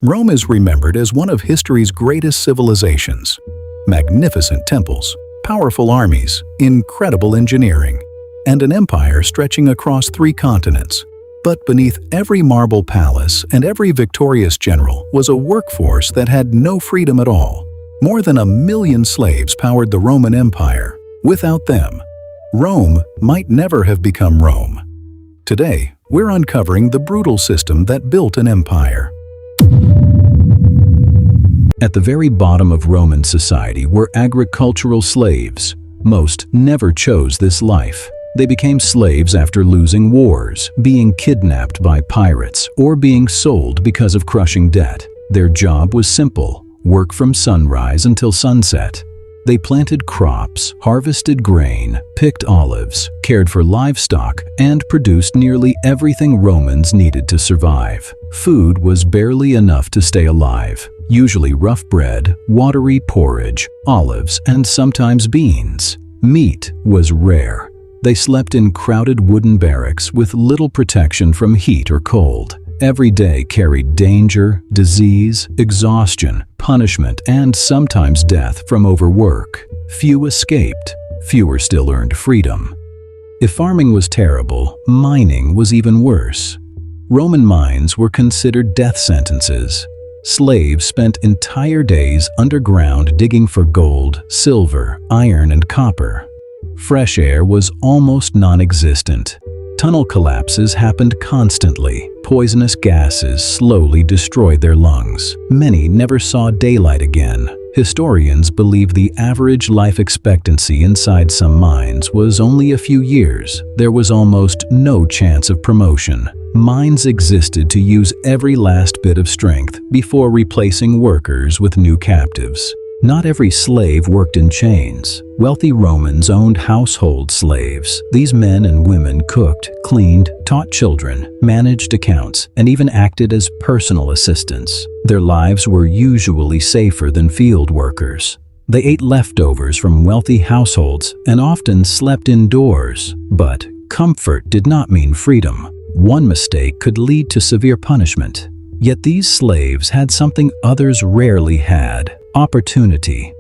Rome is remembered as one of history's greatest civilizations. Magnificent temples, powerful armies, incredible engineering, and an empire stretching across 3 continents. But beneath every marble palace and every victorious general was a workforce that had no freedom at all. More than 1 million slaves powered the Roman Empire. Without them, Rome might never have become Rome. Today, we're uncovering the brutal system that built an empire. At the very bottom of Roman society were agricultural slaves. Most never chose this life. They became slaves after losing wars, being kidnapped by pirates, or being sold because of crushing debt. Their job was simple: work from sunrise until sunset. They planted crops, harvested grain, picked olives, cared for livestock, and produced nearly everything Romans needed to survive. Food was barely enough to stay alive, usually rough bread, watery porridge, olives, and sometimes beans. Meat was rare. They slept in crowded wooden barracks with little protection from heat or cold. Every day carried danger, disease, exhaustion, punishment, and sometimes death from overwork. Few escaped. Fewer still earned freedom. If farming was terrible, mining was even worse. Roman mines were considered death sentences. Slaves spent entire days underground digging for gold, silver, iron, and copper. Fresh air was almost non-existent. Tunnel collapses happened constantly. Poisonous gases slowly destroyed their lungs. Many never saw daylight again. Historians believe the average life expectancy inside some mines was only a few years. There was almost no chance of promotion. Mines existed to use every last bit of strength before replacing workers with new captives. Not every slave worked in chains. Wealthy Romans owned household slaves. These men and women cooked, cleaned, taught children, managed accounts, and even acted as personal assistants. Their lives were usually safer than field workers. They ate leftovers from wealthy households and often slept indoors. But comfort did not mean freedom. One mistake could lead to severe punishment. Yet these slaves had something others rarely had: opportunity.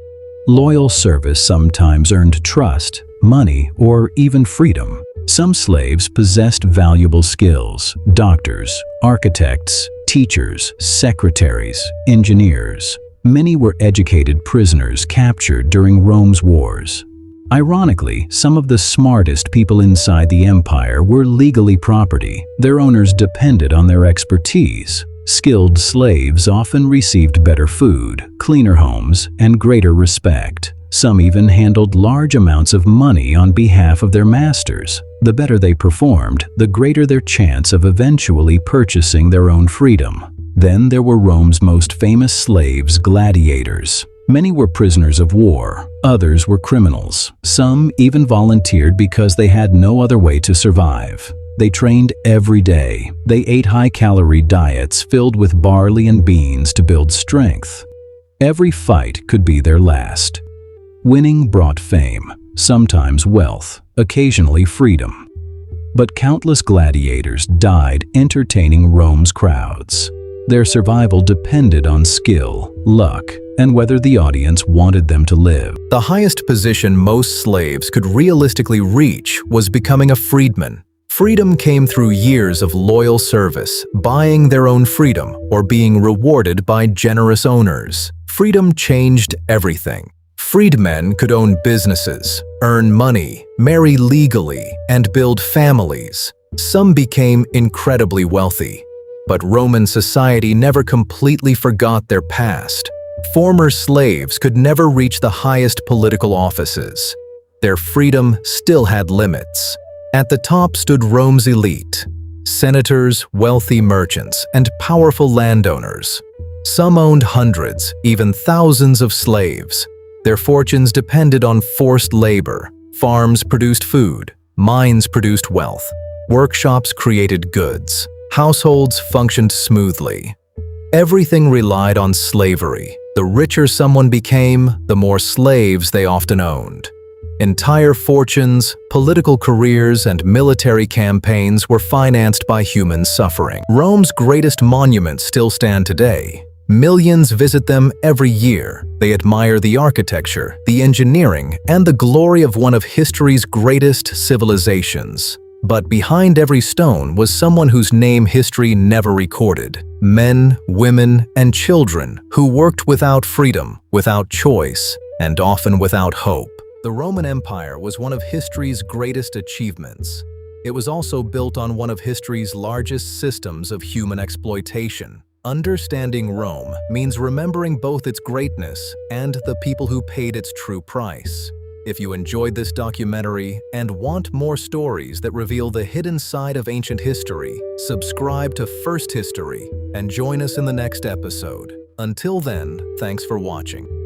Loyal service sometimes earned trust, money, or even freedom. Some slaves possessed valuable skills: doctors, architects, teachers, secretaries, engineers. Many were educated prisoners captured during Rome's wars. Ironically, some of the smartest people inside the empire were legally property. Their owners depended on their expertise. Skilled slaves often received better food, cleaner homes, and greater respect. Some even handled large amounts of money on behalf of their masters. The better they performed, the greater their chance of eventually purchasing their own freedom. Then there were Rome's most famous slaves, gladiators. Many were prisoners of war, others were criminals. Some even volunteered because they had no other way to survive. They trained every day. They ate high-calorie diets filled with barley and beans to build strength. Every fight could be their last. Winning brought fame, sometimes wealth, occasionally freedom. But countless gladiators died entertaining Rome's crowds. Their survival depended on skill, luck, and whether the audience wanted them to live. The highest position most slaves could realistically reach was becoming a freedman. Freedom came through years of loyal service, buying their own freedom, or being rewarded by generous owners. Freedom changed everything. Freedmen could own businesses, earn money, marry legally, and build families. Some became incredibly wealthy. But Roman society never completely forgot their past. Former slaves could never reach the highest political offices. Their freedom still had limits. At the top stood Rome's elite: senators, wealthy merchants, and powerful landowners. Some owned hundreds, even thousands of slaves. Their fortunes depended on forced labor. Farms produced food, mines produced wealth, workshops created goods. Households functioned smoothly. Everything relied on slavery. The richer someone became, the more slaves they often owned. Entire fortunes, political careers, and military campaigns were financed by human suffering. Rome's greatest monuments still stand today. Millions visit them every year. They admire the architecture, the engineering, and the glory of one of history's greatest civilizations. But behind every stone was someone whose name history never recorded. Men, women, and children who worked without freedom, without choice, and often without hope. The Roman Empire was one of history's greatest achievements. It was also built on one of history's largest systems of human exploitation. Understanding Rome means remembering both its greatness and the people who paid its true price. If you enjoyed this documentary and want more stories that reveal the hidden side of ancient history, subscribe to First History and join us in the next episode. Until then, thanks for watching.